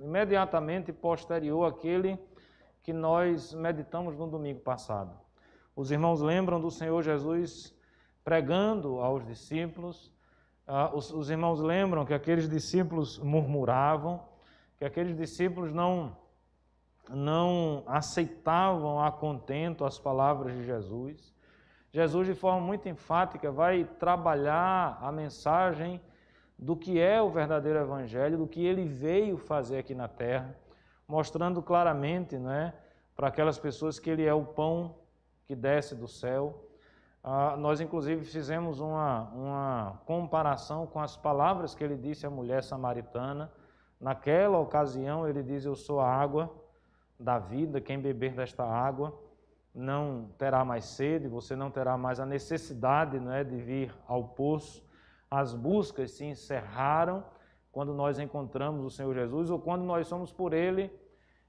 imediatamente posterior àquele que nós meditamos no domingo passado. Os irmãos lembram do Senhor Jesus pregando aos discípulos. Os irmãos lembram que aqueles discípulos murmuravam, que aqueles discípulos não aceitavam a contento as palavras de Jesus. Jesus, de forma muito enfática, vai trabalhar a mensagem do que é o verdadeiro evangelho, do que ele veio fazer aqui na terra, mostrando claramente, para aquelas pessoas que ele é o pão que desce do céu. Nós, inclusive, fizemos uma comparação com as palavras que ele disse à mulher samaritana. Naquela ocasião, ele diz: eu sou a água da vida, quem beber desta água não terá mais sede, você não terá mais a necessidade de vir ao poço. As buscas se encerraram quando nós encontramos o Senhor Jesus ou quando nós somos por Ele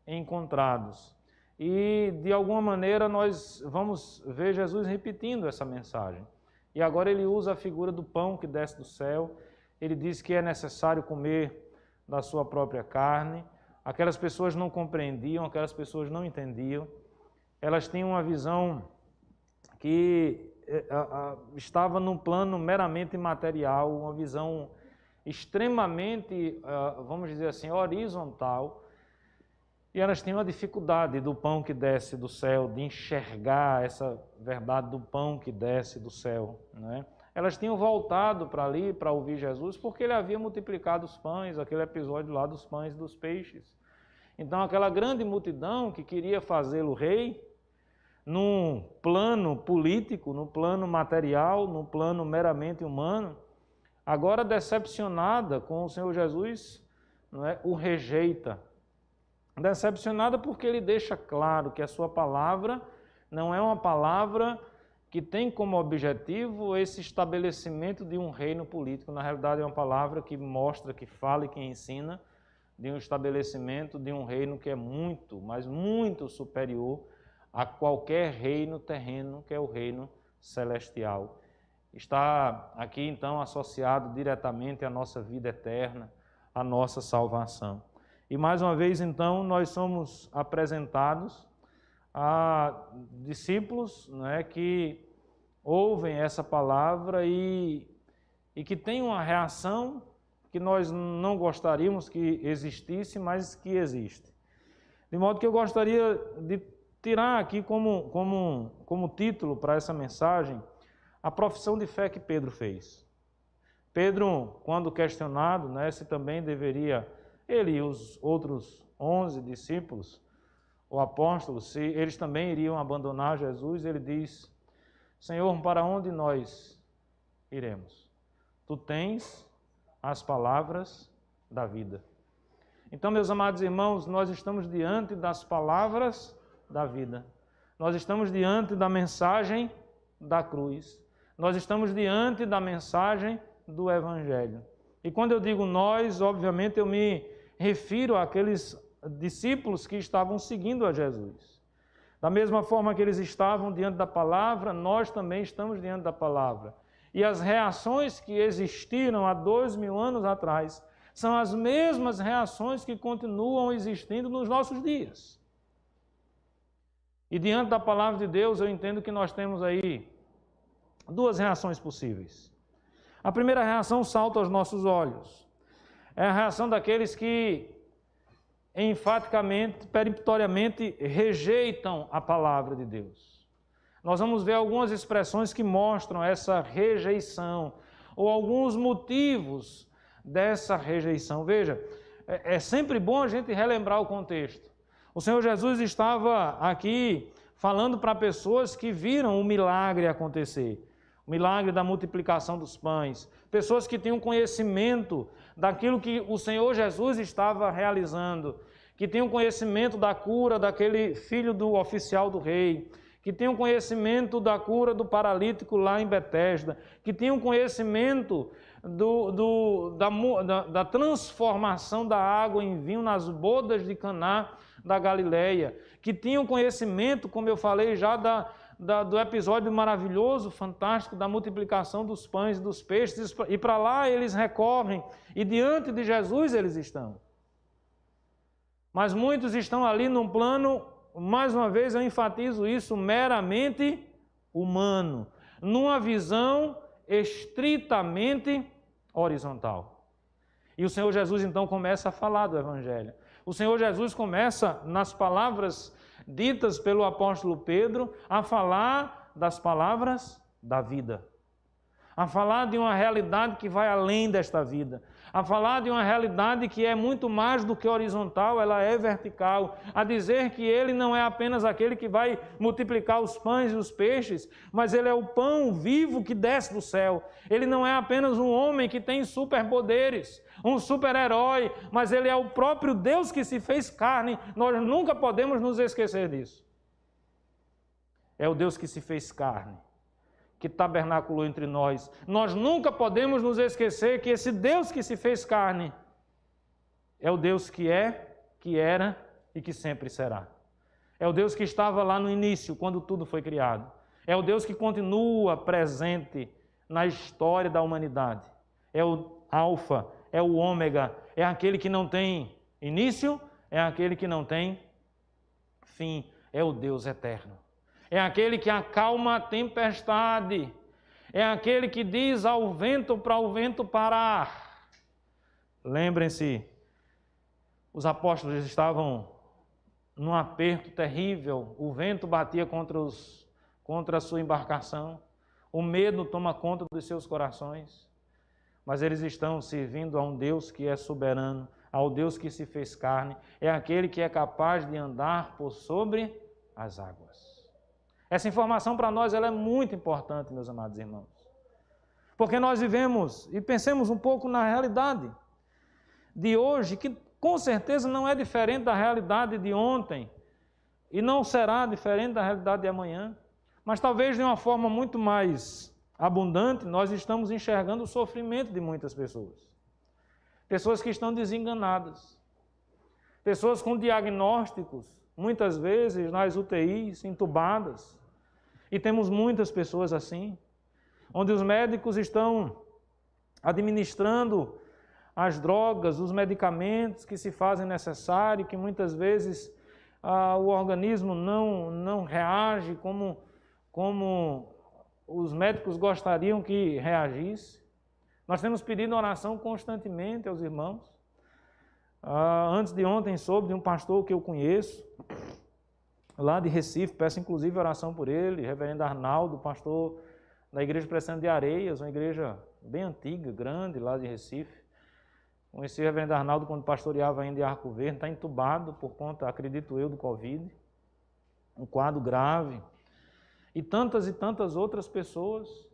encontrados. E, de alguma maneira, nós vamos ver Jesus repetindo essa mensagem. E agora ele usa a figura do pão que desce do céu. Ele diz que é necessário comer da sua própria carne. Aquelas pessoas não compreendiam, aquelas pessoas não entendiam. Elas tinham uma visão que estava num plano meramente material, uma visão extremamente, vamos dizer assim, horizontal. E elas tinham a dificuldade do pão que desce do céu, de enxergar essa verdade do pão que desce do céu, Elas tinham voltado para ali para ouvir Jesus porque ele havia multiplicado os pães, aquele episódio lá dos pães e dos peixes. Então aquela grande multidão que queria fazê-lo rei, num plano político, no plano material, no plano meramente humano, agora decepcionada com o Senhor Jesus, o rejeita. Decepcionada porque ele deixa claro que a sua palavra não é uma palavra que tem como objetivo esse estabelecimento de um reino político. Na realidade, é uma palavra que mostra, que fala e que ensina de um estabelecimento de um reino que é muito, mas muito superior a qualquer reino terreno, que é o reino celestial. Está aqui, então, associado diretamente à nossa vida eterna, à nossa salvação. E, mais uma vez, então, nós somos apresentados a discípulos que ouvem essa palavra e que têm uma reação que nós não gostaríamos que existisse, mas que existe. De modo que eu gostaria de tirar aqui como título para essa mensagem a profissão de fé que Pedro fez. Pedro, quando questionado se também deveria, ele e os outros 11 discípulos, ou apóstolos, se eles também iriam abandonar Jesus, ele diz: Senhor, para onde nós iremos? Tu tens as palavras da vida. Então, meus amados irmãos, nós estamos diante das palavras da vida. Nós estamos diante da mensagem da cruz. Nós estamos diante da mensagem do Evangelho. E quando eu digo nós, obviamente eu me refiro àqueles discípulos que estavam seguindo a Jesus. Da mesma forma que eles estavam diante da palavra, nós também estamos diante da palavra. E as reações que existiram há 2000 anos atrás são as mesmas reações que continuam existindo nos nossos dias. E diante da palavra de Deus, eu entendo que nós temos aí duas reações possíveis. A primeira reação salta aos nossos olhos. É a reação daqueles que enfaticamente, peremptoriamente rejeitam a palavra de Deus. Nós vamos ver algumas expressões que mostram essa rejeição, ou alguns motivos dessa rejeição. Veja, é sempre bom a gente relembrar o contexto. O Senhor Jesus estava aqui falando para pessoas que viram o milagre acontecer, o milagre da multiplicação dos pães, pessoas que tinham conhecimento daquilo que o Senhor Jesus estava realizando, que tinham conhecimento da cura daquele filho do oficial do rei, que tinham conhecimento da cura do paralítico lá em Betesda, que tinham conhecimento da transformação da água em vinho nas bodas de Caná da Galileia, que tinham conhecimento, como eu falei já, do episódio maravilhoso, fantástico, da multiplicação dos pães e dos peixes, e para lá eles recorrem, e diante de Jesus eles estão. Mas muitos estão ali num plano, mais uma vez eu enfatizo isso, meramente humano, numa visão estritamente horizontal. E o Senhor Jesus então começa a falar do Evangelho. O Senhor Jesus começa, nas palavras ditas pelo apóstolo Pedro, a falar das palavras da vida. A falar de uma realidade que vai além desta vida, a falar de uma realidade que é muito mais do que horizontal, ela é vertical, a dizer que Ele não é apenas aquele que vai multiplicar os pães e os peixes, mas Ele é o pão vivo que desce do céu. Ele não é apenas um homem que tem superpoderes, um super-herói, mas Ele é o próprio Deus que se fez carne. Nós nunca podemos nos esquecer disso. É o Deus que se fez carne, que tabernaculou entre nós. Nós nunca podemos nos esquecer que esse Deus que se fez carne é o Deus que é, que era e que sempre será. É o Deus que estava lá no início, quando tudo foi criado. É o Deus que continua presente na história da humanidade. É o Alfa, é o Ômega, é aquele que não tem início, é aquele que não tem fim. É o Deus eterno. É aquele que acalma a tempestade. É aquele que diz ao vento para o vento parar. Lembrem-se, os apóstolos estavam num aperto terrível. O vento batia contra a sua embarcação. O medo toma conta dos seus corações. Mas eles estão servindo a um Deus que é soberano, ao Deus que se fez carne. É aquele que é capaz de andar por sobre as águas. Essa informação para nós ela é muito importante, meus amados irmãos. Porque nós vivemos e pensemos um pouco na realidade de hoje, que com certeza não é diferente da realidade de ontem e não será diferente da realidade de amanhã. Mas talvez de uma forma muito mais abundante, nós estamos enxergando o sofrimento de muitas pessoas. Pessoas que estão desenganadas. Pessoas com diagnósticos, muitas vezes nas UTIs, entubadas. E temos muitas pessoas assim, onde os médicos estão administrando as drogas, os medicamentos que se fazem necessários, que muitas vezes o organismo não reage como os médicos gostariam que reagisse. Nós temos pedido oração constantemente aos irmãos. Antes de ontem soube de um pastor que eu conheço, lá de Recife, peço inclusive oração por ele, reverendo Arnaldo, pastor da Igreja Presbiteriana de Areias, uma igreja bem antiga, grande, lá de Recife. Conheci o reverendo Arnaldo quando pastoreava ainda em Arco Verde, está entubado por conta, acredito eu, do Covid, um quadro grave. E tantas outras pessoas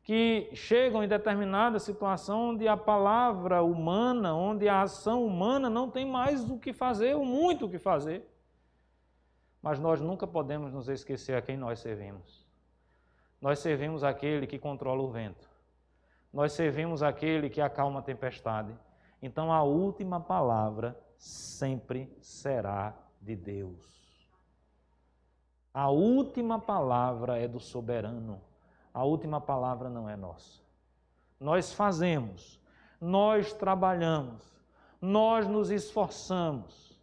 que chegam em determinada situação onde a palavra humana, onde a ação humana não tem mais o que fazer, ou muito o que fazer. Mas nós nunca podemos nos esquecer a quem nós servimos. Nós servimos aquele que controla o vento. Nós servimos aquele que acalma a tempestade. Então a última palavra sempre será de Deus. A última palavra é do soberano. A última palavra não é nossa. Nós fazemos, nós trabalhamos, nós nos esforçamos,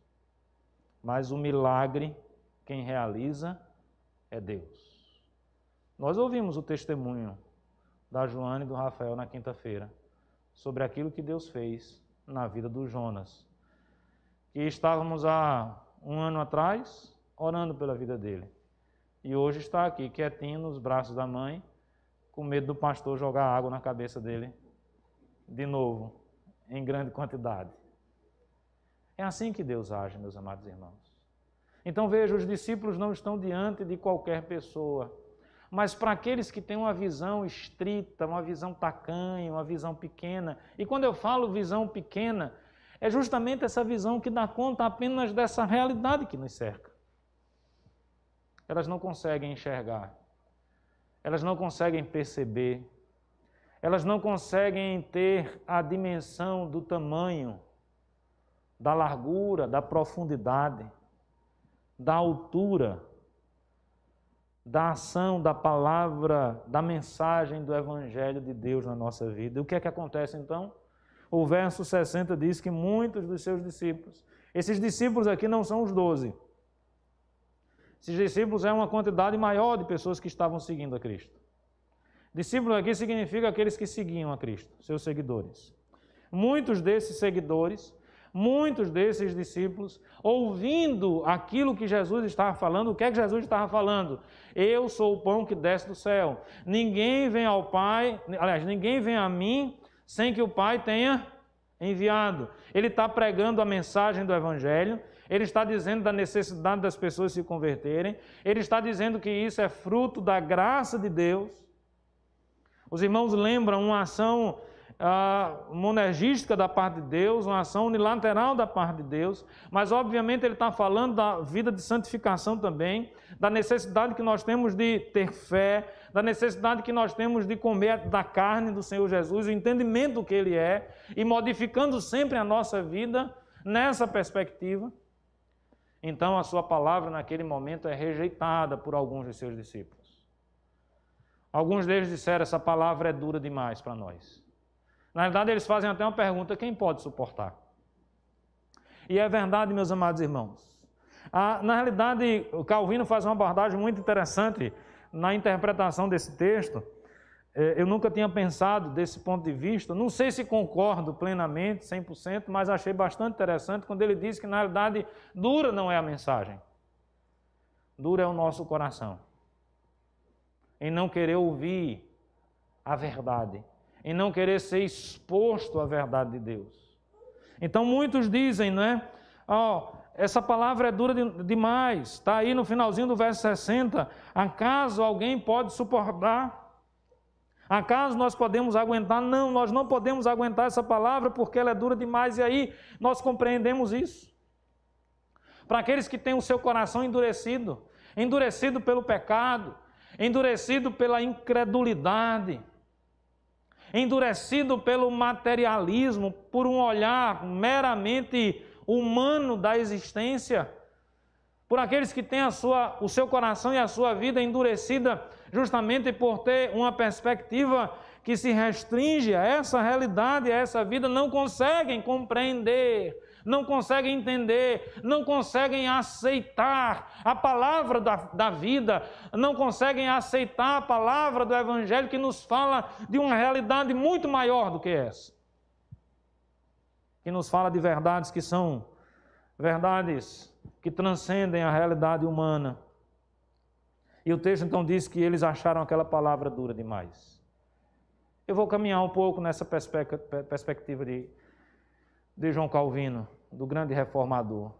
mas o milagre, quem realiza é Deus. Nós ouvimos o testemunho da Joana e do Rafael na quinta-feira sobre aquilo que Deus fez na vida do Jonas. E estávamos há um ano atrás orando pela vida dele. E hoje está aqui quietinho nos braços da mãe, com medo do pastor jogar água na cabeça dele de novo, em grande quantidade. É assim que Deus age, meus amados irmãos. Então veja, os discípulos não estão diante de qualquer pessoa, mas para aqueles que têm uma visão estrita, uma visão tacanha, uma visão pequena. E quando eu falo visão pequena, é justamente essa visão que dá conta apenas dessa realidade que nos cerca. Elas não conseguem enxergar, elas não conseguem perceber, elas não conseguem ter a dimensão do tamanho, da largura, da profundidade, da altura, da ação, da palavra, da mensagem do Evangelho de Deus na nossa vida. E o que é que acontece então? O verso 60 diz que muitos dos seus discípulos, Esses discípulos aqui não são os 12. Esses discípulos é uma quantidade maior de pessoas que estavam seguindo a Cristo. Discípulo aqui significa aqueles que seguiam a Cristo, seus seguidores. Muitos desses seguidores, muitos desses discípulos, ouvindo aquilo que Jesus estava falando, o que é que Jesus estava falando? Eu sou o pão que desce do céu. Ninguém vem ao Pai, aliás, ninguém vem a mim sem que o Pai tenha enviado. Ele está pregando a mensagem do Evangelho, ele está dizendo da necessidade das pessoas se converterem, ele está dizendo que isso é fruto da graça de Deus. Os irmãos lembram uma ação monergística da parte de Deus, uma ação unilateral da parte de Deus, mas obviamente ele está falando da vida de santificação também, da necessidade que nós temos de ter fé, da necessidade que nós temos de comer da carne do Senhor Jesus, o entendimento do que Ele é, e modificando sempre a nossa vida nessa perspectiva. Então a sua palavra naquele momento é rejeitada por alguns de seus discípulos. Alguns deles disseram, essa palavra é dura demais para nós. Na verdade, eles fazem até uma pergunta, quem pode suportar? E é verdade, meus amados irmãos. Na realidade, o Calvino faz uma abordagem muito interessante na interpretação desse texto. Eu nunca tinha pensado desse ponto de vista, não sei se concordo plenamente, 100%, mas achei bastante interessante quando ele diz que, na realidade, dura não é a mensagem. Dura é o nosso coração. Em não querer ouvir a verdade, em não querer ser exposto à verdade de Deus. Então muitos dizem, não é? Essa palavra é dura demais, está aí no finalzinho do verso 60, acaso alguém pode suportar? Acaso nós podemos aguentar? Não, nós não podemos aguentar essa palavra porque ela é dura demais, e aí nós compreendemos isso. Para aqueles que têm o seu coração endurecido, endurecido pelo pecado, endurecido pela incredulidade, endurecido pelo materialismo, por um olhar meramente humano da existência, por aqueles que têm o seu coração e a sua vida endurecida justamente por ter uma perspectiva que se restringe a essa realidade, a essa vida, não conseguem compreender, não conseguem entender, não conseguem aceitar a palavra da vida, não conseguem aceitar a palavra do Evangelho que nos fala de uma realidade muito maior do que essa. Que nos fala de verdades que são verdades que transcendem a realidade humana. E o texto então diz que eles acharam aquela palavra dura demais. Eu vou caminhar um pouco nessa perspectiva de João Calvino, do grande reformador.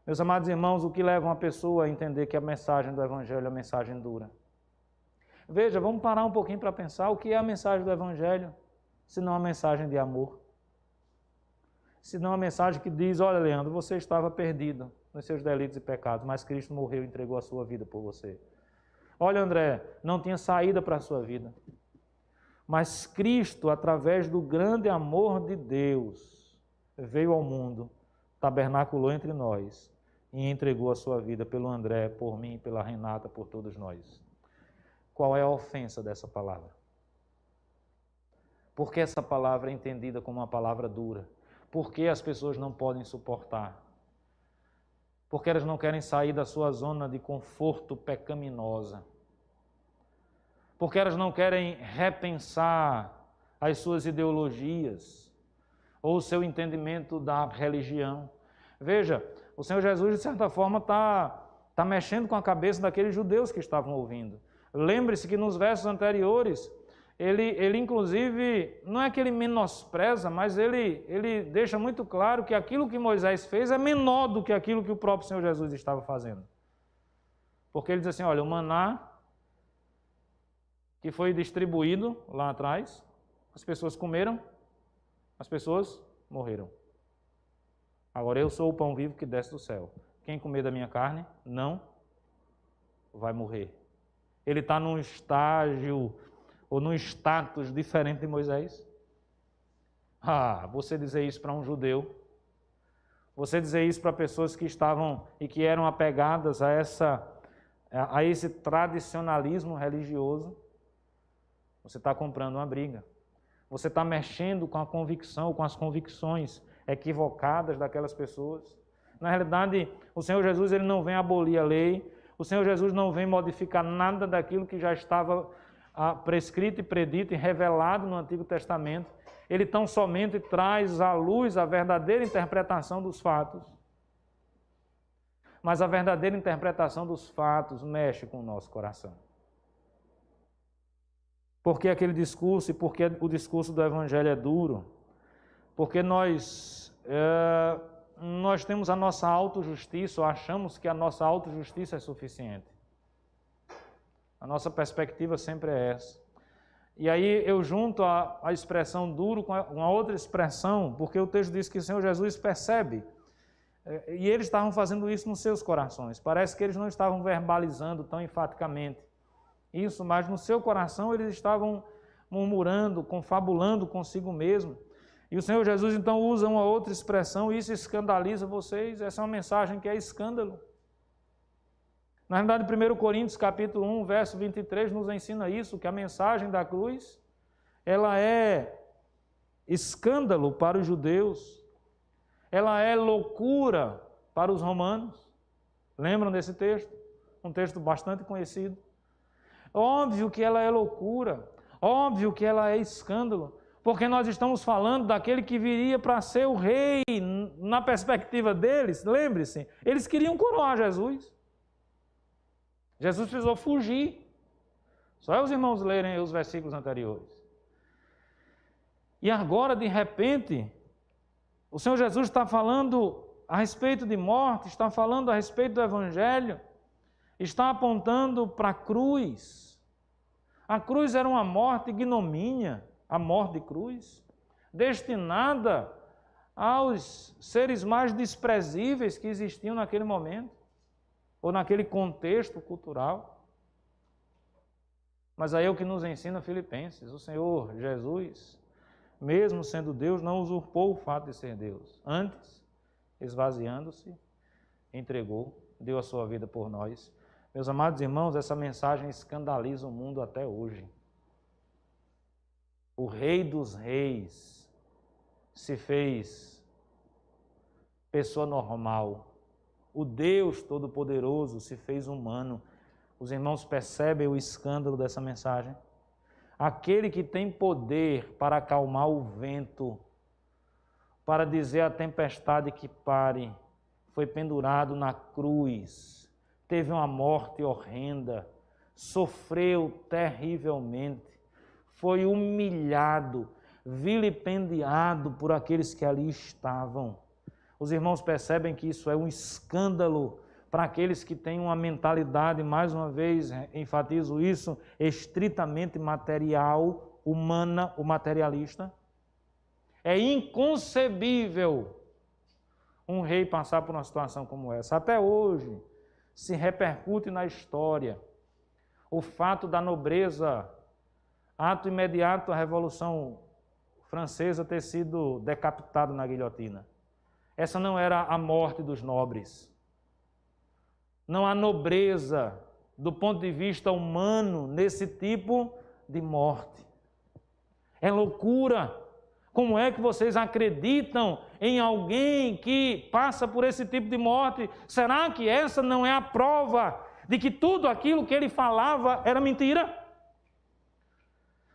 Meus amados irmãos, o que leva uma pessoa a entender que a mensagem do Evangelho é uma mensagem dura? Veja, vamos parar um pouquinho para pensar o que é a mensagem do Evangelho, se não a mensagem de amor. Se não a mensagem que diz, olha Leandro, você estava perdido nos seus delitos e pecados, mas Cristo morreu e entregou a sua vida por você. Olha André, não tinha saída para a sua vida, mas Cristo, através do grande amor de Deus, veio ao mundo, tabernaculou entre nós e entregou a sua vida pelo André, por mim, pela Renata, por todos nós. Qual é a ofensa dessa palavra? Por que essa palavra é entendida como uma palavra dura? Por que as pessoas não podem suportar? Porque elas não querem sair da sua zona de conforto pecaminosa. Porque elas não querem repensar as suas ideologias ou o seu entendimento da religião. Veja, o Senhor Jesus, de certa forma, está mexendo com a cabeça daqueles judeus que estavam ouvindo. Lembre-se que nos versos anteriores, ele inclusive, não é que ele menospreza, mas ele deixa muito claro que aquilo que Moisés fez é menor do que aquilo que o próprio Senhor Jesus estava fazendo. Porque ele diz assim, olha, o maná que foi distribuído lá atrás, as pessoas comeram, as pessoas morreram. Agora eu sou o pão vivo que desce do céu. Quem comer da minha carne não vai morrer. Ele está num estágio ou num status diferente de Moisés. Você dizer isso para um judeu, você dizer isso para pessoas que estavam e que eram apegadas a esse tradicionalismo religioso, você está comprando uma briga. Você está mexendo com a convicção, com as convicções equivocadas daquelas pessoas. Na realidade, o Senhor Jesus ele não vem abolir a lei, o Senhor Jesus não vem modificar nada daquilo que já estava prescrito e predito e revelado no Antigo Testamento. Ele tão somente traz à luz a verdadeira interpretação dos fatos. Mas a verdadeira interpretação dos fatos mexe com o nosso coração. Por que aquele discurso e por que o discurso do Evangelho é duro? Porque nós temos a nossa autojustiça, ou achamos que a nossa autojustiça é suficiente. A nossa perspectiva sempre é essa. E aí eu junto a expressão duro com uma outra expressão, porque o texto diz que o Senhor Jesus percebe. E eles estavam fazendo isso nos seus corações. Parece que eles não estavam verbalizando tão enfaticamente isso, mas no seu coração eles estavam murmurando, confabulando consigo mesmo. E o Senhor Jesus então usa uma outra expressão, isso escandaliza vocês, essa é uma mensagem que é escândalo. Na realidade, 1 Coríntios capítulo 1, verso 23, nos ensina isso, que a mensagem da cruz, ela é escândalo para os judeus, ela é loucura para os romanos. Lembram desse texto? Um texto bastante conhecido. Óbvio que ela é loucura, óbvio que ela é escândalo, porque nós estamos falando daquele que viria para ser o rei, na perspectiva deles, lembre-se, eles queriam coroar Jesus. Jesus precisou fugir. Só os irmãos lerem os versículos anteriores. E agora, de repente, o Senhor Jesus está falando a respeito de morte, está falando a respeito do Evangelho, está apontando para a cruz. A cruz era uma morte ignomínia, a morte de cruz, destinada aos seres mais desprezíveis que existiam naquele momento, ou naquele contexto cultural. Mas aí é o que nos ensina Filipenses, o Senhor Jesus, mesmo sendo Deus, não usurpou o fato de ser Deus. Antes, esvaziando-se, entregou, deu a sua vida por nós. Meus amados irmãos, essa mensagem escandaliza o mundo até hoje. O Rei dos Reis se fez pessoa normal. O Deus Todo-Poderoso se fez humano. Os irmãos percebem o escândalo dessa mensagem? Aquele que tem poder para acalmar o vento, para dizer à tempestade que pare, foi pendurado na cruz, teve uma morte horrenda, sofreu terrivelmente, foi humilhado, vilipendiado por aqueles que ali estavam. Os irmãos percebem que isso é um escândalo para aqueles que têm uma mentalidade, mais uma vez enfatizo isso, estritamente material, humana, o materialista. É inconcebível um rei passar por uma situação como essa. Até hoje se repercute na história o fato da nobreza, ato imediato à Revolução Francesa, ter sido decapitado na guilhotina. Essa não era a morte dos nobres. Não há nobreza do ponto de vista humano nesse tipo de morte. É loucura. Como é que vocês acreditam em alguém que passa por esse tipo de morte? Será que essa não é a prova de que tudo aquilo que ele falava era mentira?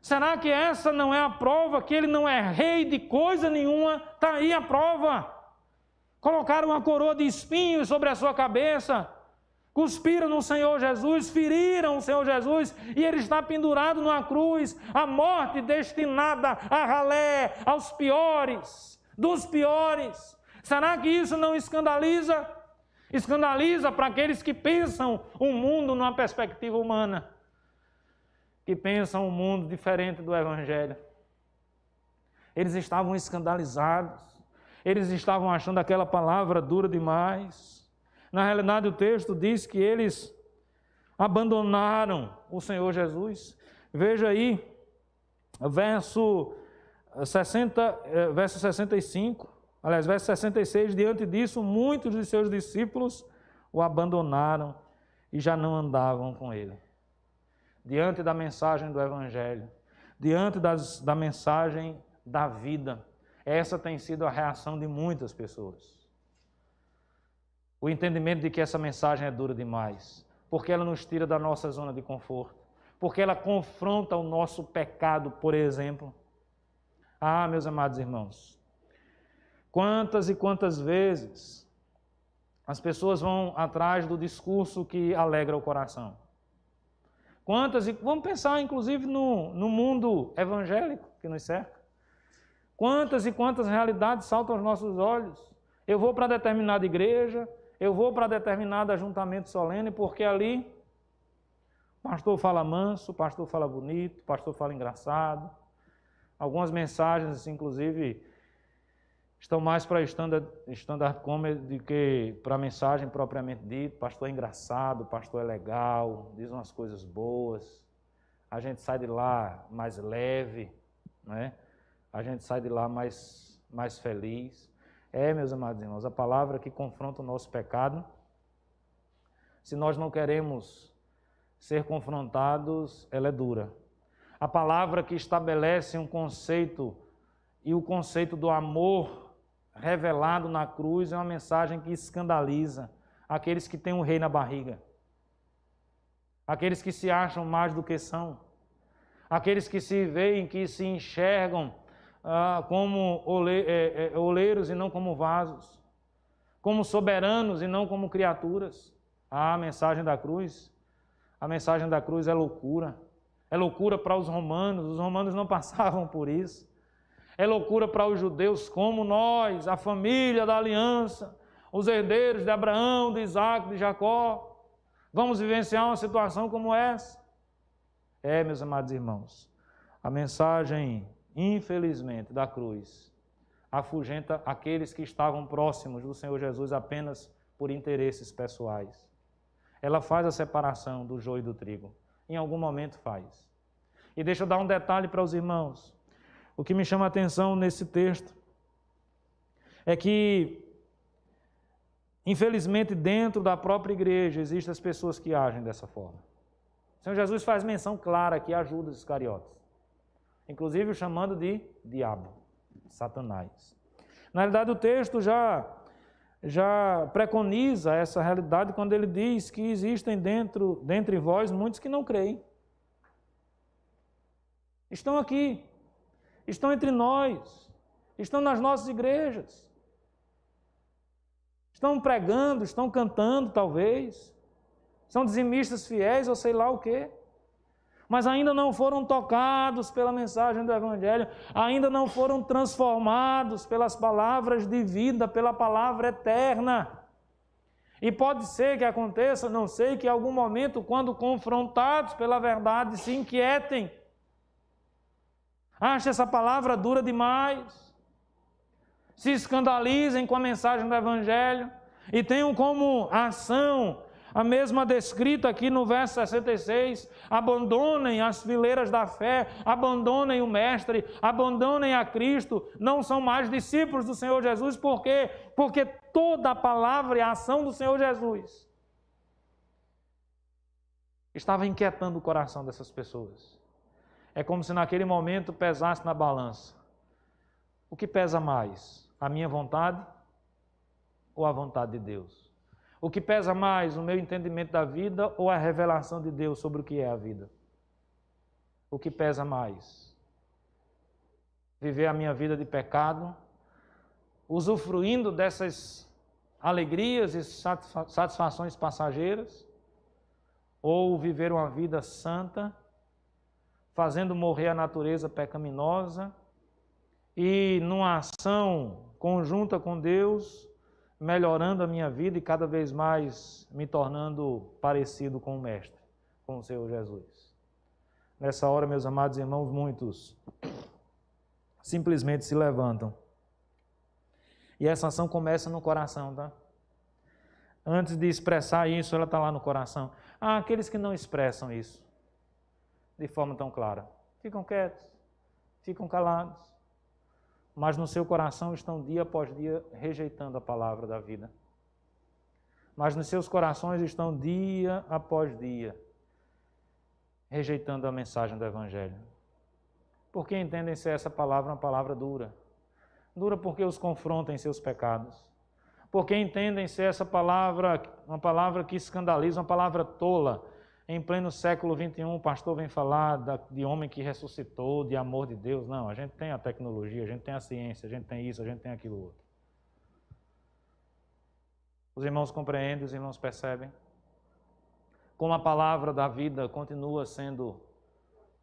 Será que essa não é a prova que ele não é rei de coisa nenhuma? Está aí a prova. Colocaram uma coroa de espinhos sobre a sua cabeça, cuspiram no Senhor Jesus, feriram o Senhor Jesus, e ele está pendurado numa cruz, a morte destinada a ralé, aos piores, dos piores. Será que isso não escandaliza? Escandaliza para aqueles que pensam o mundo numa perspectiva humana, que pensam um mundo diferente do Evangelho. Eles estavam escandalizados, eles estavam achando aquela palavra dura demais. Na realidade, o texto diz que eles abandonaram o Senhor Jesus. Veja aí, verso 65, aliás, verso 66, diante disso, muitos de seus discípulos o abandonaram e já não andavam com ele. Diante da mensagem do Evangelho, diante da mensagem da vida, essa tem sido a reação de muitas pessoas. o entendimento de que essa mensagem é dura demais, porque ela nos tira da nossa zona de conforto, porque ela confronta o nosso pecado, por exemplo. Ah, meus amados irmãos, quantas e quantas vezes as pessoas vão atrás do discurso que alegra o coração. Vamos pensar inclusive no mundo evangélico que nos cerca. Quantas e quantas realidades saltam aos nossos olhos. Eu vou para determinada igreja, eu vou para determinado ajuntamento solene, porque ali o pastor fala manso, o pastor fala bonito, o pastor fala engraçado. Algumas mensagens, inclusive, estão mais para stand-up comedy do que para a mensagem propriamente dita. O pastor é engraçado, o pastor é legal, diz umas coisas boas. A gente sai de lá mais leve, né? A gente sai de lá mais feliz. Meus amados irmãos, a palavra que confronta o nosso pecado, se nós não queremos ser confrontados, ela é dura. A palavra que estabelece um conceito, e o conceito do amor revelado na cruz, é uma mensagem que escandaliza aqueles que têm um rei na barriga, aqueles que se acham mais do que são, aqueles que se veem, que se enxergam como oleiros e não como vasos, como soberanos e não como criaturas. A mensagem da cruz é loucura. É loucura para os romanos não passavam por isso. É loucura para os judeus como nós, a família da aliança, os herdeiros de Abraão, de Isaac, de Jacó. Vamos vivenciar uma situação como essa? Meus amados irmãos, a mensagem, infelizmente, da cruz afugenta aqueles que estavam próximos do Senhor Jesus apenas por interesses pessoais. Ela faz a separação do joio e do trigo. Em algum momento faz. E deixa eu dar um detalhe para os irmãos. O que me chama a atenção nesse texto é que, infelizmente, dentro da própria igreja, existem as pessoas que agem dessa forma. O Senhor Jesus faz menção clara aqui a Judas Iscariotes, inclusive o chamando de diabo, Satanás. Na realidade, o texto já preconiza essa realidade quando ele diz que existem dentre vós muitos que não creem. Estão aqui, estão entre nós, estão nas nossas igrejas, estão pregando, estão cantando talvez, são dizimistas fiéis ou sei lá o quê, mas ainda não foram tocados pela mensagem do Evangelho, ainda não foram transformados pelas palavras de vida, pela palavra eterna. E pode ser que aconteça, não sei, que em algum momento, quando confrontados pela verdade, se inquietem. Achem essa palavra dura demais, se escandalizem com a mensagem do Evangelho e tenham como ação a mesma descrita aqui no verso 66, abandonem as fileiras da fé, abandonem o Mestre, abandonem a Cristo, não são mais discípulos do Senhor Jesus, por quê? Porque toda a palavra e a ação do Senhor Jesus estava inquietando o coração dessas pessoas. É como se naquele momento pesasse na balança. O que pesa mais? A minha vontade ou a vontade de Deus? O que pesa mais, o meu entendimento da vida ou a revelação de Deus sobre o que é a vida? O que pesa mais? Viver a minha vida de pecado, usufruindo dessas alegrias e satisfações passageiras, ou viver uma vida santa, fazendo morrer a natureza pecaminosa e numa ação conjunta com Deus, melhorando a minha vida e cada vez mais me tornando parecido com o Mestre, com o Senhor Jesus. Nessa hora, meus amados irmãos, muitos simplesmente se levantam. E essa ação começa no coração, tá? Antes de expressar isso, ela está lá no coração. Aqueles que não expressam isso de forma tão clara, ficam quietos, ficam calados, mas no seu coração estão dia após dia rejeitando a palavra da vida. Mas nos seus corações estão dia após dia rejeitando a mensagem do Evangelho. Porque entendem ser essa palavra uma palavra dura. Dura porque os confronta em seus pecados. porque entendem ser essa palavra uma palavra que escandaliza, uma palavra tola. Em pleno século XXI, o pastor vem falar de homem que ressuscitou, de amor de Deus. Não, a gente tem a tecnologia, a gente tem a ciência, a gente tem isso, a gente tem aquilo outro. Os irmãos compreendem, os irmãos percebem como a palavra da vida continua sendo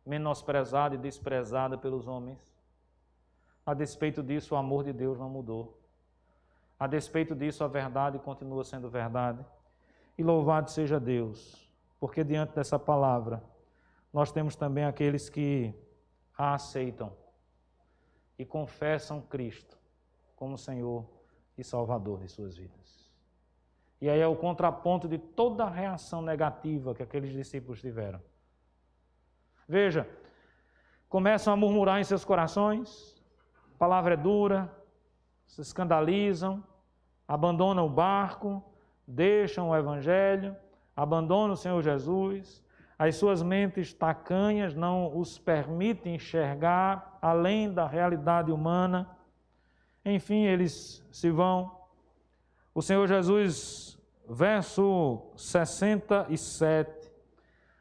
menosprezada e desprezada pelos homens. A despeito disso, o amor de Deus não mudou. A despeito disso, a verdade continua sendo verdade. E louvado seja Deus, porque diante dessa palavra, nós temos também aqueles que a aceitam e confessam Cristo como Senhor e Salvador de suas vidas. E aí é o contraponto de toda a reação negativa que aqueles discípulos tiveram. Veja, começam a murmurar em seus corações, a palavra é dura, se escandalizam, abandonam o barco, deixam o Evangelho, abandonam o Senhor Jesus, as suas mentes tacanhas não os permitem enxergar além da realidade humana. Enfim, eles se vão. O Senhor Jesus, verso 67,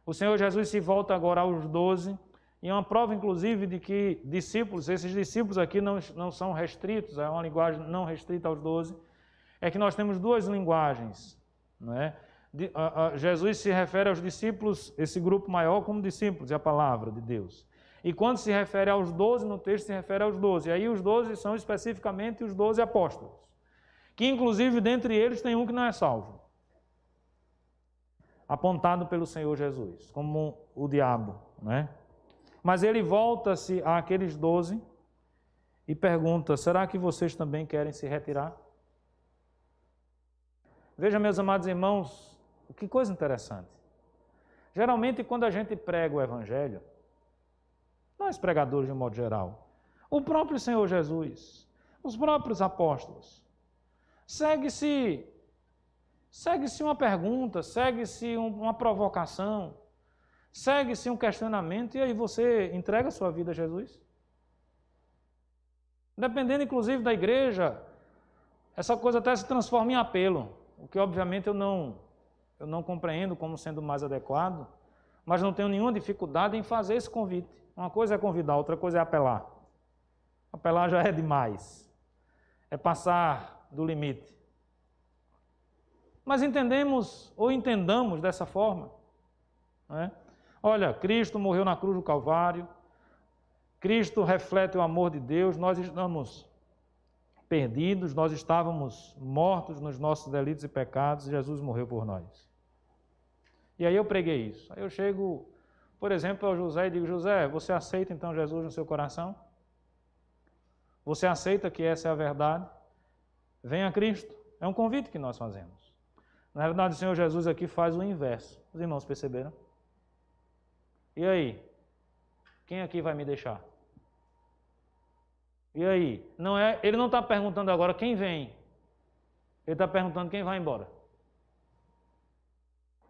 o Senhor Jesus se volta agora aos 12, e é uma prova, inclusive, de que esses discípulos aqui não são restritos, é uma linguagem não restrita aos 12, é que nós temos duas linguagens, não é? Jesus se refere aos discípulos, esse grupo maior, como discípulos, é a palavra de Deus. E quando se refere aos 12, no texto se refere aos 12. E aí os 12 são especificamente os 12 apóstolos, que inclusive dentre eles tem um que não é salvo, apontado pelo Senhor Jesus, como o diabo, né? Mas ele volta-se àqueles 12 e pergunta: será que vocês também querem se retirar? Veja, meus amados irmãos, que coisa interessante. Geralmente, quando a gente prega o Evangelho, nós pregadores de um modo geral, o próprio Senhor Jesus, os próprios apóstolos, segue-se uma pergunta, segue-se uma provocação, segue-se um questionamento, e aí você entrega a sua vida a Jesus? Dependendo, inclusive, da igreja, essa coisa até se transforma em apelo, o que, obviamente, eu não compreendo como sendo mais adequado, mas não tenho nenhuma dificuldade em fazer esse convite. Uma coisa é convidar, outra coisa é apelar. Apelar já é demais, é passar do limite. Mas entendamos dessa forma, né? Olha, Cristo morreu na cruz do Calvário, Cristo reflete o amor de Deus, nós estamos perdidos, nós estávamos mortos nos nossos delitos e pecados, e Jesus morreu por nós. E aí eu preguei isso. Aí eu chego, por exemplo, ao José e digo: José, você aceita então Jesus no seu coração? Você aceita que essa é a verdade? Venha a Cristo. É um convite que nós fazemos. Na verdade, o Senhor Jesus aqui faz o inverso. Os irmãos perceberam? E aí? Quem aqui vai me deixar? E aí? Ele não está perguntando agora quem vem. Ele está perguntando quem vai embora.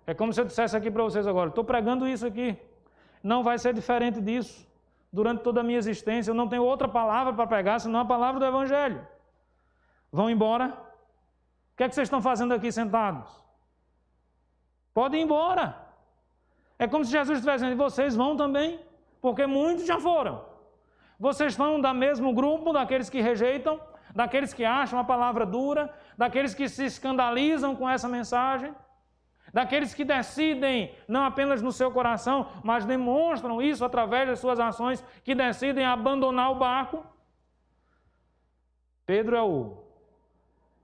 É como se eu dissesse aqui para vocês agora: estou pregando isso aqui. Não vai ser diferente disso. Durante toda a minha existência, eu não tenho outra palavra para pregar senão a palavra do Evangelho. Vão embora? O que é que vocês estão fazendo aqui sentados? Podem ir embora. É como se Jesus estivesse dizendo: vocês vão também, porque muitos já foram. Vocês estão do mesmo grupo daqueles que rejeitam, daqueles que acham a palavra dura, daqueles que se escandalizam com essa mensagem, daqueles que decidem, não apenas no seu coração, mas demonstram isso através das suas ações, que decidem abandonar o barco. Pedro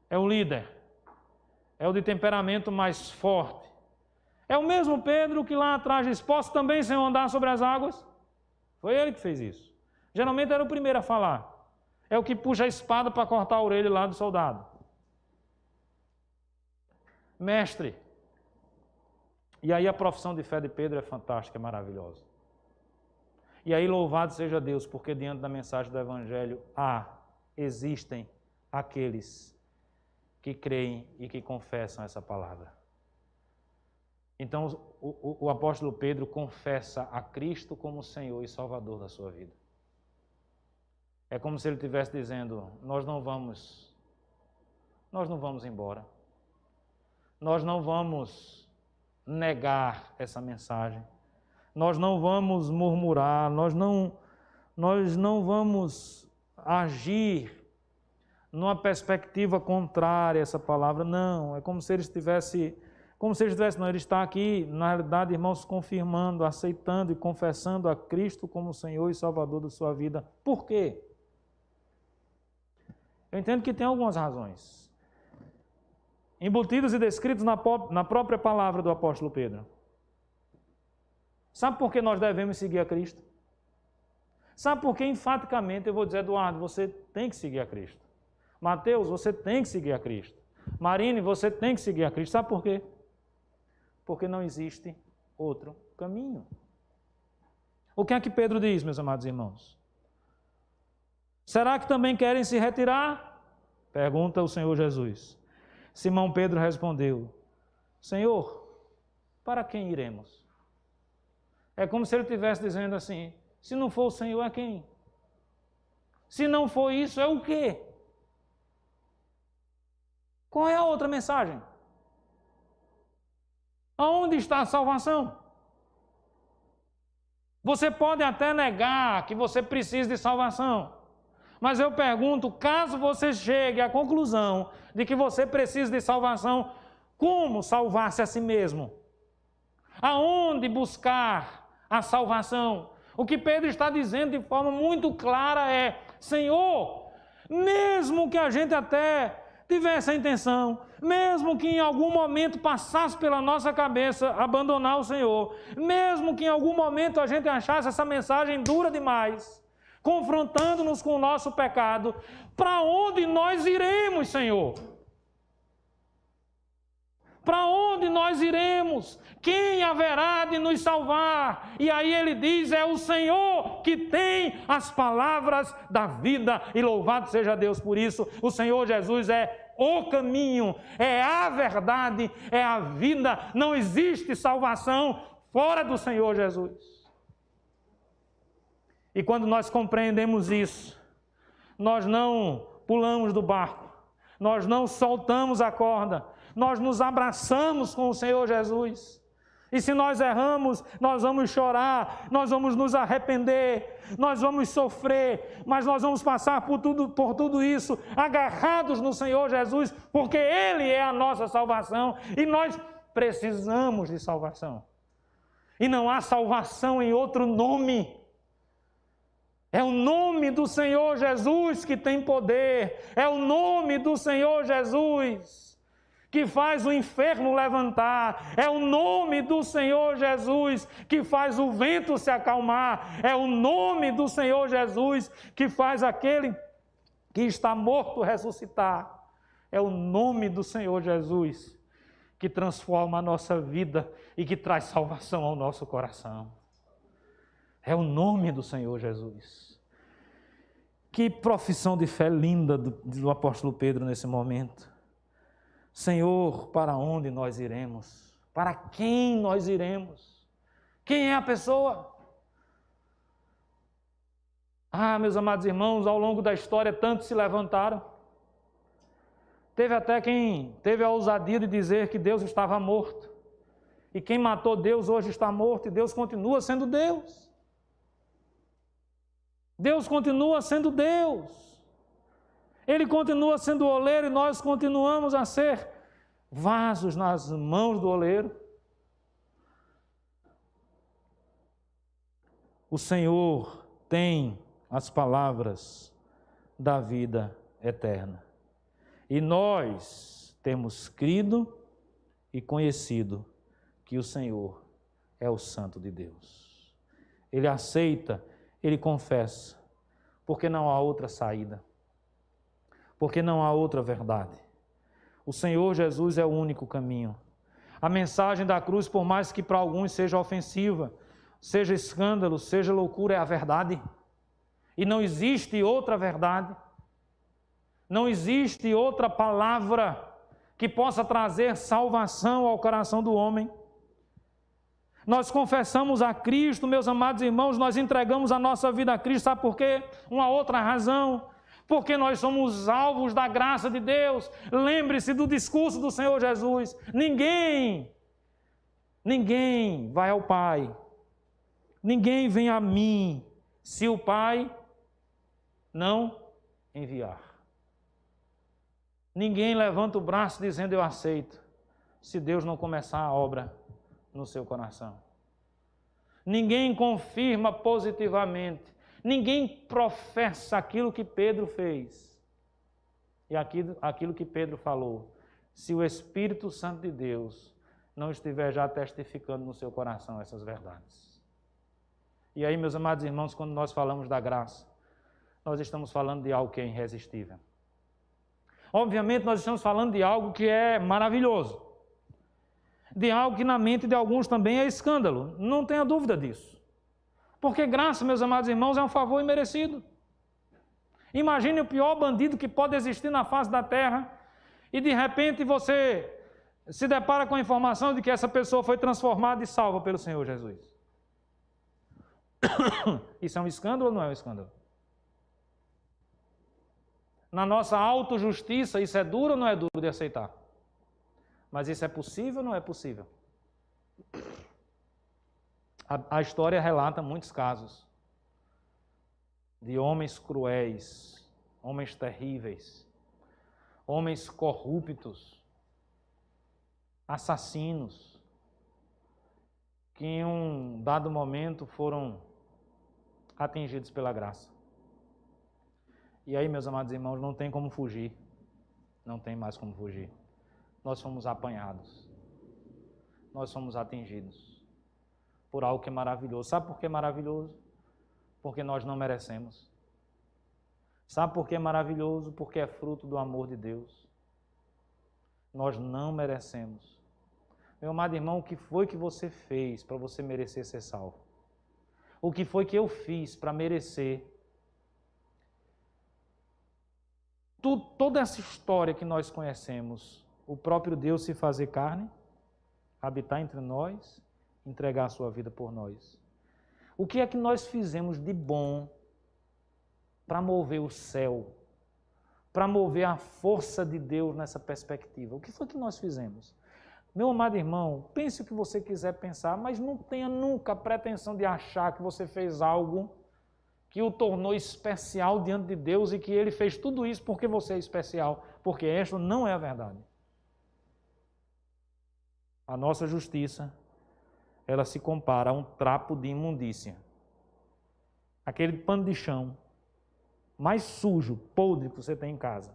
é o líder, é o de temperamento mais forte. É o mesmo Pedro que lá atrás disse: posso também, Senhor, andar sobre as águas? Foi ele que fez isso. Geralmente era o primeiro a falar. É o que puxa a espada para cortar a orelha lá do soldado. Mestre. E aí a profissão de fé de Pedro é fantástica, é maravilhosa. E aí louvado seja Deus, porque diante da mensagem do Evangelho existem aqueles que creem e que confessam essa palavra. Então o apóstolo Pedro confessa a Cristo como Senhor e Salvador da sua vida. É como se ele estivesse dizendo: nós não vamos nós não vamos embora. Nós não vamos negar essa mensagem. Nós não vamos murmurar, nós não vamos agir numa perspectiva contrária a essa palavra. Não, é como se ele estivesse, não, ele está aqui, na realidade, irmãos, confirmando, aceitando e confessando a Cristo como Senhor e Salvador da sua vida. Por quê? Eu entendo que tem algumas razões, embutidas e descritas na própria palavra do apóstolo Pedro. Sabe por que nós devemos seguir a Cristo? Sabe por que, enfaticamente, eu vou dizer, Eduardo, você tem que seguir a Cristo. Mateus, você tem que seguir a Cristo. Marine, você tem que seguir a Cristo. Sabe por quê? Porque não existe outro caminho. O que é que Pedro diz, meus amados irmãos? Será que também querem se retirar? Pergunta o Senhor Jesus. Simão Pedro respondeu, Senhor, para quem iremos? É como se ele estivesse dizendo assim, se não for o Senhor, é quem? Se não for isso, é o quê? Qual é a outra mensagem? Aonde está a salvação? Você pode até negar que você precisa de salvação, mas eu pergunto, caso você chegue à conclusão de que você precisa de salvação, como salvar-se a si mesmo? Aonde buscar a salvação? O que Pedro está dizendo de forma muito clara é, Senhor, mesmo que a gente até tivesse a intenção, mesmo que em algum momento passasse pela nossa cabeça abandonar o Senhor, mesmo que em algum momento a gente achasse essa mensagem dura demais, confrontando-nos com o nosso pecado, para onde nós iremos, Senhor? Para onde nós iremos? Quem haverá de nos salvar? E aí ele diz, é o Senhor que tem as palavras da vida, e louvado seja Deus por isso. O Senhor Jesus é o caminho, é a verdade, é a vida. Não existe salvação fora do Senhor Jesus. E quando nós compreendemos isso, nós não pulamos do barco, nós não soltamos a corda, nós nos abraçamos com o Senhor Jesus. E se nós erramos, nós vamos chorar, nós vamos nos arrepender, nós vamos sofrer, mas nós vamos passar por tudo isso, agarrados no Senhor Jesus, porque Ele é a nossa salvação e nós precisamos de salvação. E não há salvação em outro nome. É o nome do Senhor Jesus que tem poder, é o nome do Senhor Jesus que faz o enfermo levantar, é o nome do Senhor Jesus que faz o vento se acalmar, é o nome do Senhor Jesus que faz aquele que está morto ressuscitar, é o nome do Senhor Jesus que transforma a nossa vida e que traz salvação ao nosso coração. É o nome do Senhor Jesus. Que profissão de fé linda do apóstolo Pedro nesse momento. Senhor, para onde nós iremos? Para quem nós iremos? Quem é a pessoa? Ah, meus amados irmãos, ao longo da história tantos se levantaram. Teve até quem teve a ousadia de dizer que Deus estava morto. E quem matou Deus hoje está morto e Deus continua sendo Deus. Deus continua sendo Deus. Ele continua sendo o oleiro e nós continuamos a ser vasos nas mãos do oleiro. O Senhor tem as palavras da vida eterna. E nós temos crido e conhecido que o Senhor é o Santo de Deus. Ele aceita, ele confessa, porque não há outra saída. Porque não há outra verdade. O Senhor Jesus é o único caminho. A mensagem da cruz, por mais que para alguns seja ofensiva, seja escândalo, seja loucura, é a verdade. E não existe outra verdade. Não existe outra palavra que possa trazer salvação ao coração do homem. Nós confessamos a Cristo, meus amados irmãos, nós entregamos a nossa vida a Cristo, sabe por quê? Uma outra razão. porque nós somos alvos da graça de Deus. Lembre-se do discurso do Senhor Jesus. Ninguém vai ao Pai, ninguém vem a mim, se o Pai não enviar. Ninguém levanta o braço dizendo eu aceito, se Deus não começar a obra no seu coração. Ninguém confirma positivamente, ninguém professa aquilo que Pedro fez e aquilo que Pedro falou, se o Espírito Santo de Deus não estiver já testificando no seu coração essas verdades. E aí, meus amados irmãos, quando nós falamos da graça, nós estamos falando de algo que é irresistível. Obviamente, nós estamos falando de algo que é maravilhoso, de algo que na mente de alguns também é escândalo, não tenha dúvida disso. Porque graça, meus amados irmãos, é um favor imerecido. Imagine o pior bandido que pode existir na face da terra e de repente você se depara com a informação de que essa pessoa foi transformada e salva pelo Senhor Jesus. Isso é um escândalo ou não é um escândalo? Na nossa autojustiça, isso é duro ou não é duro de aceitar? Mas isso é possível ou não é possível? A história relata muitos casos de homens cruéis, homens terríveis, homens corruptos, assassinos, que em um dado momento foram atingidos pela graça. E aí, meus amados irmãos, não tem como fugir. Não tem mais como fugir. Nós fomos apanhados. Nós somos atingidos por algo que é maravilhoso. Sabe por que é maravilhoso? Porque nós não merecemos. Sabe por que é maravilhoso? Porque é fruto do amor de Deus. Nós não merecemos. Meu amado irmão, o que foi que você fez para você merecer ser salvo? O que foi que eu fiz para merecer? Toda essa história que nós conhecemos, o próprio Deus se fazer carne, habitar entre nós, entregar a sua vida por nós. O que é que nós fizemos de bom para mover o céu, para mover a força de Deus nessa perspectiva? O que foi que nós fizemos? Meu amado irmão, pense o que você quiser pensar, mas não tenha nunca a pretensão de achar que você fez algo que o tornou especial diante de Deus e que Ele fez tudo isso porque você é especial, porque esta não é a verdade. A nossa justiça, ela se compara a um trapo de imundícia. Aquele pano de chão mais sujo, podre que você tem em casa,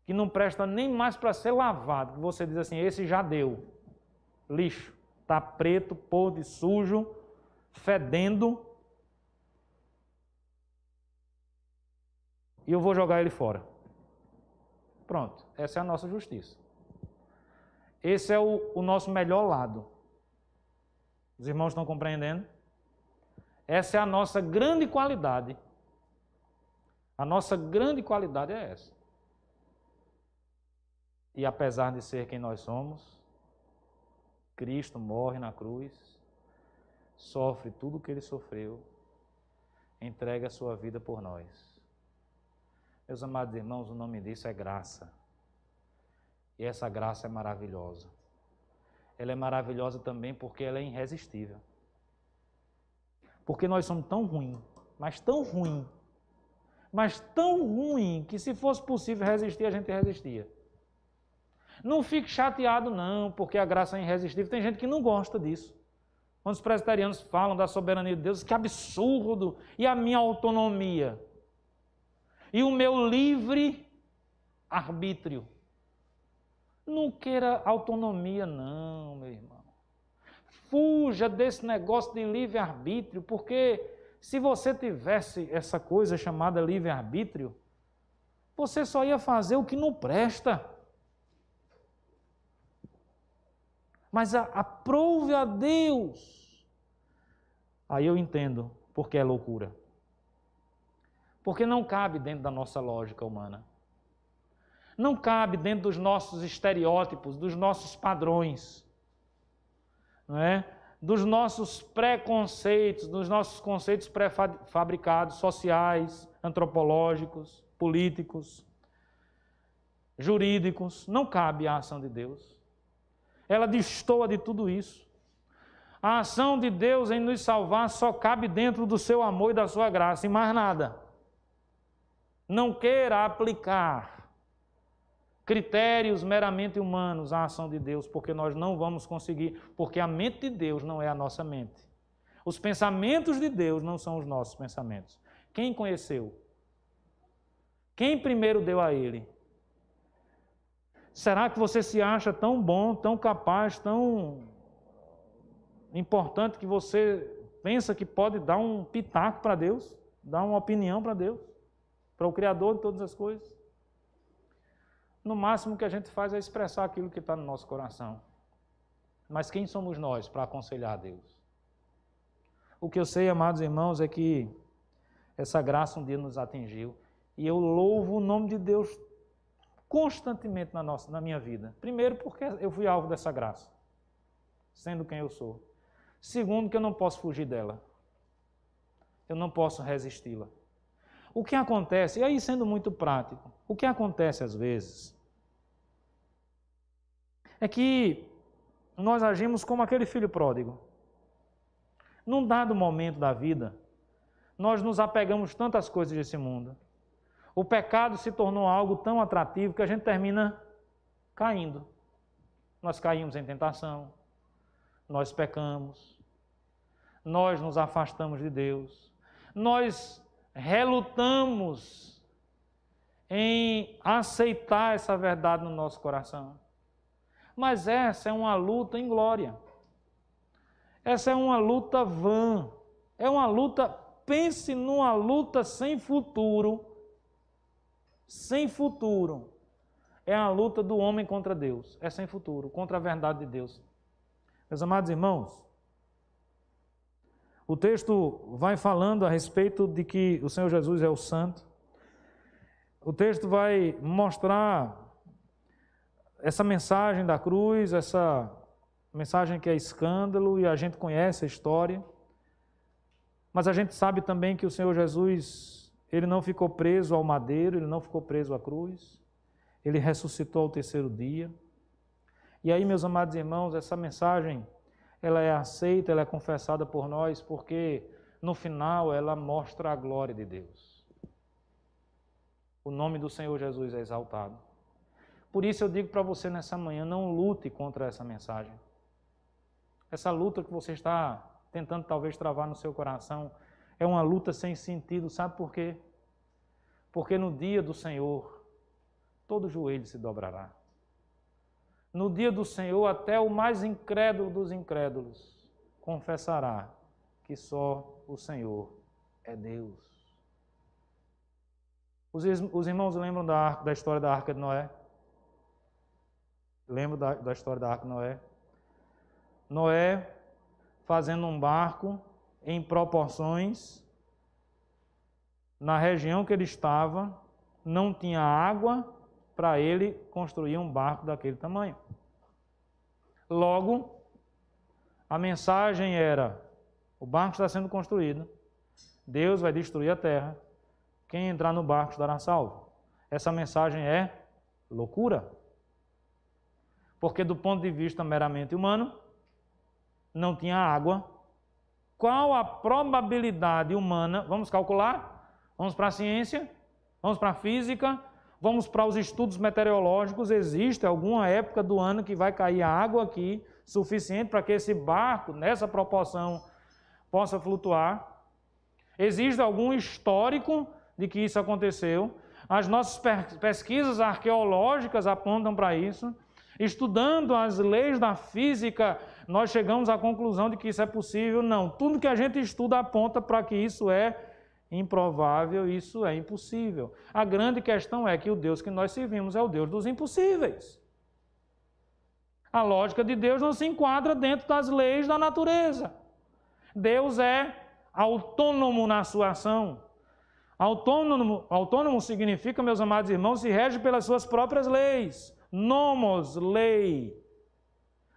que não presta nem mais para ser lavado, que você diz assim, esse já deu, lixo, está preto, podre, sujo, fedendo, e eu vou jogar ele fora. Pronto, essa é a nossa justiça. Esse é o nosso melhor lado. Os irmãos estão compreendendo? Essa é a nossa grande qualidade. A nossa grande qualidade é essa. E apesar de ser quem nós somos, Cristo morre na cruz, sofre tudo o que Ele sofreu, entrega a sua vida por nós. Meus amados irmãos, o nome disso é graça. E essa graça é maravilhosa. Ela é maravilhosa também porque ela é irresistível. Porque nós somos tão ruins, mas tão ruim, que se fosse possível resistir, a gente resistia. Não fique chateado não, porque a graça é irresistível. Tem gente que não gosta disso. Quando os presbiterianos falam da soberania de Deus, que absurdo! E a minha autonomia? E o meu livre arbítrio? Não queira autonomia não, meu irmão. Fuja desse negócio de livre-arbítrio, porque se você tivesse essa coisa chamada livre-arbítrio, você só ia fazer o que não presta. Mas aprove a Deus. Aí eu entendo porque é loucura. Porque não cabe dentro da nossa lógica humana. Não cabe dentro dos nossos estereótipos, dos nossos padrões, não é? Dos nossos preconceitos, dos nossos conceitos pré-fabricados, sociais, antropológicos, políticos, jurídicos. Não cabe à ação de Deus. Ela destoa de tudo isso. A ação de Deus em nos salvar só cabe dentro do seu amor e da sua graça, e mais nada. Não queira aplicar critérios meramente humanos à ação de Deus, porque nós não vamos conseguir, porque a mente de Deus não é a nossa mente. Os pensamentos de Deus não são os nossos pensamentos. Quem conheceu? Quem primeiro deu a Ele? Será que você se acha tão bom, tão capaz, tão importante que você pensa que pode dar um pitaco para Deus? Dar uma opinião para Deus? Para o Criador de todas as coisas? No máximo que a gente faz é expressar aquilo que está no nosso coração. Mas quem somos nós para aconselhar a Deus? O que eu sei, amados irmãos, é que essa graça um dia nos atingiu. E eu louvo o nome de Deus constantemente na minha vida. Primeiro, porque eu fui alvo dessa graça, sendo quem eu sou. Segundo, que eu não posso fugir dela. Eu não posso resisti-la. O que acontece, e aí sendo muito prático, o que acontece às vezes é que nós agimos como aquele filho pródigo. Num dado momento da vida, nós nos apegamos tantas coisas desse mundo. O pecado se tornou algo tão atrativo que a gente termina caindo. Nós caímos em tentação, nós pecamos, nós nos afastamos de Deus, nós relutamos em aceitar essa verdade no nosso coração. Mas essa é uma luta em glória. Essa é uma luta vã. É uma luta, pense numa luta sem futuro. Sem futuro. É a luta do homem contra Deus. É sem futuro, contra a verdade de Deus. Meus amados irmãos, o texto vai falando a respeito de que o Senhor Jesus é o Santo. O texto vai mostrar essa mensagem da cruz, essa mensagem que é escândalo, e a gente conhece a história. Mas a gente sabe também que o Senhor Jesus, ele não ficou preso ao madeiro, ele não ficou preso à cruz. Ele ressuscitou ao terceiro dia. E aí, meus amados irmãos, essa mensagem, ela é aceita, ela é confessada por nós, porque no final ela mostra a glória de Deus. O nome do Senhor Jesus é exaltado. Por isso eu digo para você nessa manhã, não lute contra essa mensagem. Essa luta que você está tentando talvez travar no seu coração é uma luta sem sentido, sabe por quê? Porque no dia do Senhor, todo joelho se dobrará. No dia do Senhor, até o mais incrédulo dos incrédulos confessará que só o Senhor é Deus. Os irmãos lembram da história da Arca de Noé? Lembram da história da Arca de Noé? Noé fazendo um barco em proporções, na região que ele estava, não tinha água para ele construir um barco daquele tamanho. Logo, a mensagem era: o barco está sendo construído, Deus vai destruir a terra, quem entrar no barco estará salvo. Essa mensagem é loucura. Porque do ponto de vista meramente humano, não tinha água. Qual a probabilidade humana? Vamos calcular? Vamos para a ciência? Vamos para a física? Vamos para os estudos meteorológicos. Existe alguma época do ano que vai cair água aqui, suficiente para que esse barco, nessa proporção, possa flutuar? Existe algum histórico de que isso aconteceu? As nossas pesquisas arqueológicas apontam para isso. Estudando as leis da física, nós chegamos à conclusão de que isso é possível. Não, tudo que a gente estuda aponta para que isso é improvável, isso é impossível. A grande questão é que o Deus que nós servimos é o Deus dos impossíveis. A lógica de Deus não se enquadra dentro das leis da natureza. Deus é autônomo na sua ação. Autônomo significa, meus amados irmãos, se rege pelas suas próprias leis. Nomos, lei.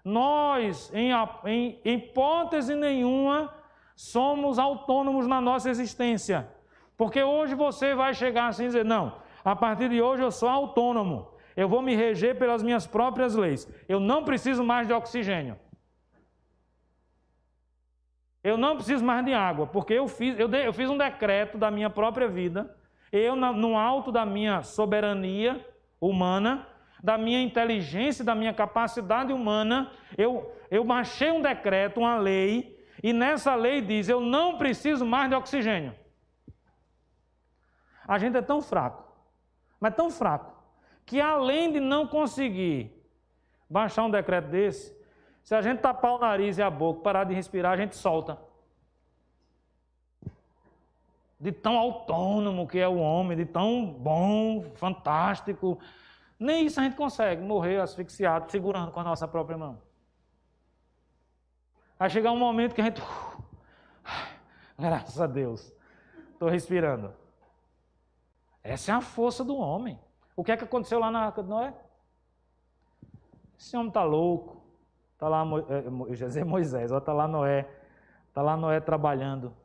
Nós, em hipótese nenhuma, somos autônomos na nossa existência. Porque hoje você vai chegar assim e dizer, não, a partir de hoje eu sou autônomo, eu vou me reger pelas minhas próprias leis, eu não preciso mais de oxigênio. Eu não preciso mais de água, porque eu fiz um decreto da minha própria vida, eu no alto da minha soberania humana, da minha inteligência, da minha capacidade humana, eu baixei um decreto, uma lei, e nessa lei diz, eu não preciso mais de oxigênio. A gente é tão fraco, mas tão fraco, que além de não conseguir baixar um decreto desse, se a gente tapar o nariz e a boca, parar de respirar, a gente solta. De tão autônomo que é o homem, de tão bom, fantástico, nem isso a gente consegue, morrer asfixiado, segurando com a nossa própria mão. Vai chegar um momento que a gente... graças a Deus, estou respirando. Essa é a força do homem. O que é que aconteceu lá na Arca de Noé? Esse homem está louco. Está lá Moisés, está lá Noé trabalhando,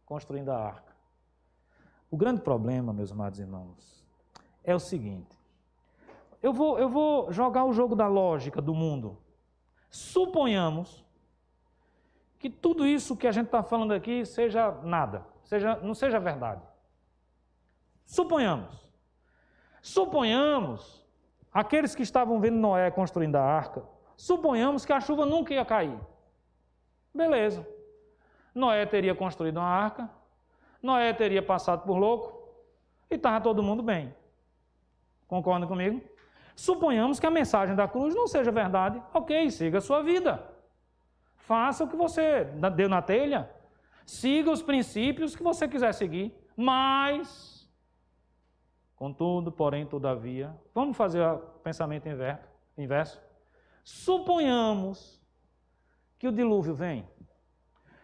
construindo a arca. O grande problema, meus amados irmãos, é o seguinte. Eu vou jogar o jogo da lógica do mundo. Suponhamos que tudo isso que a gente está falando aqui seja nada, não seja verdade. Suponhamos, aqueles que estavam vendo Noé construindo a arca, suponhamos que a chuva nunca ia cair. Beleza. Noé teria construído uma arca, Noé teria passado por louco e estava todo mundo bem. Concordam comigo? Suponhamos que a mensagem da cruz não seja verdade. Ok, siga a sua vida. Faça o que você deu na telha. Siga os princípios que você quiser seguir. Mas, contudo, porém, todavia, vamos fazer o pensamento inverso. Suponhamos que o dilúvio vem.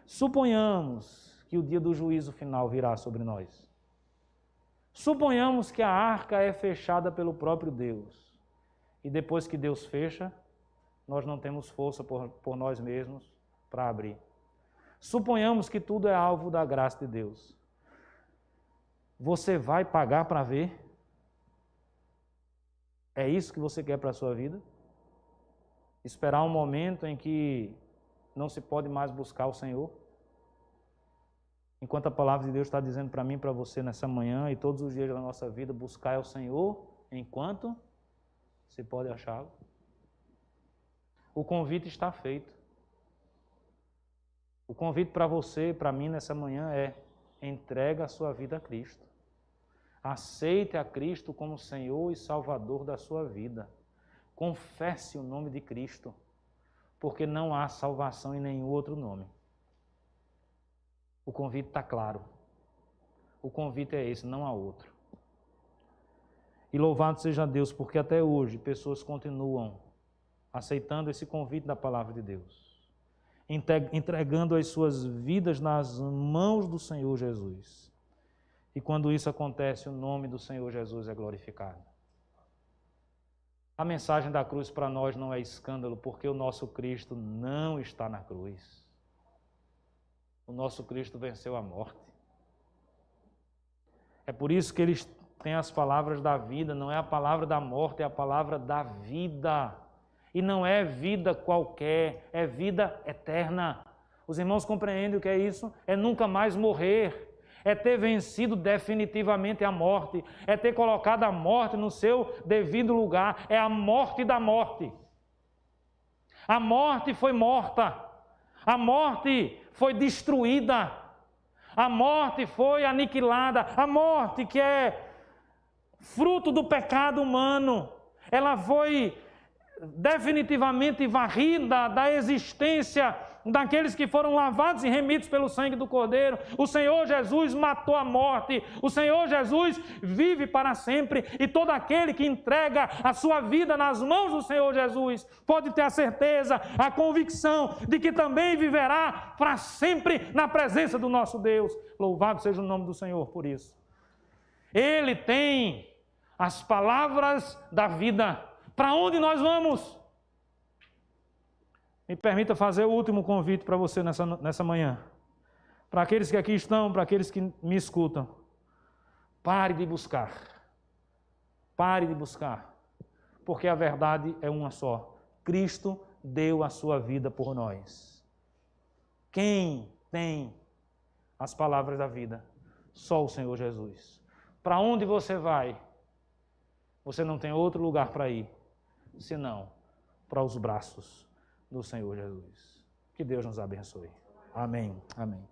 Suponhamos que o dia do juízo final virá sobre nós. Suponhamos que a arca é fechada pelo próprio Deus. E depois que Deus fecha, nós não temos força por nós mesmos para abrir. Suponhamos que tudo é alvo da graça de Deus. Você vai pagar para ver? É isso que você quer para a sua vida? Esperar um momento em que não se pode mais buscar o Senhor? Enquanto a palavra de Deus está dizendo para mim e para você nessa manhã e todos os dias da nossa vida, buscar o Senhor enquanto se pode achá-lo. O convite está feito. O convite para você e para mim nessa manhã é: entrega a sua vida a Cristo. Aceite a Cristo como Senhor e Salvador da sua vida. Confesse o nome de Cristo, porque não há salvação em nenhum outro nome. O convite está claro. O convite é esse, não há outro. E louvado seja Deus, porque até hoje pessoas continuam aceitando esse convite da palavra de Deus, entregando as suas vidas nas mãos do Senhor Jesus. E quando isso acontece, o nome do Senhor Jesus é glorificado. A mensagem da cruz para nós não é escândalo, porque o nosso Cristo não está na cruz. O nosso Cristo venceu a morte. É por isso que eles têm as palavras da vida, não é a palavra da morte, é a palavra da vida. E não é vida qualquer, é vida eterna. Os irmãos compreendem o que é isso? É nunca mais morrer. É ter vencido definitivamente a morte, é ter colocado a morte no seu devido lugar, é a morte da morte. A morte foi morta, a morte foi destruída, a morte foi aniquilada, a morte que é fruto do pecado humano, ela foi definitivamente varrida da existência daqueles que foram lavados e remidos pelo sangue do Cordeiro. O Senhor Jesus matou a morte, o Senhor Jesus vive para sempre, e todo aquele que entrega a sua vida nas mãos do Senhor Jesus pode ter a certeza, a convicção de que também viverá para sempre na presença do nosso Deus. Louvado seja o nome do Senhor por isso. Ele tem as palavras da vida. Para onde nós vamos? Me permita fazer o último convite para você nessa manhã. Para aqueles que aqui estão, para aqueles que me escutam. Pare de buscar. Pare de buscar. Porque a verdade é uma só. Cristo deu a sua vida por nós. Quem tem as palavras da vida? Só o Senhor Jesus. Para onde você vai? Você não tem outro lugar para ir, senão para os braços do Senhor Jesus. Que Deus nos abençoe. Amém. Amém.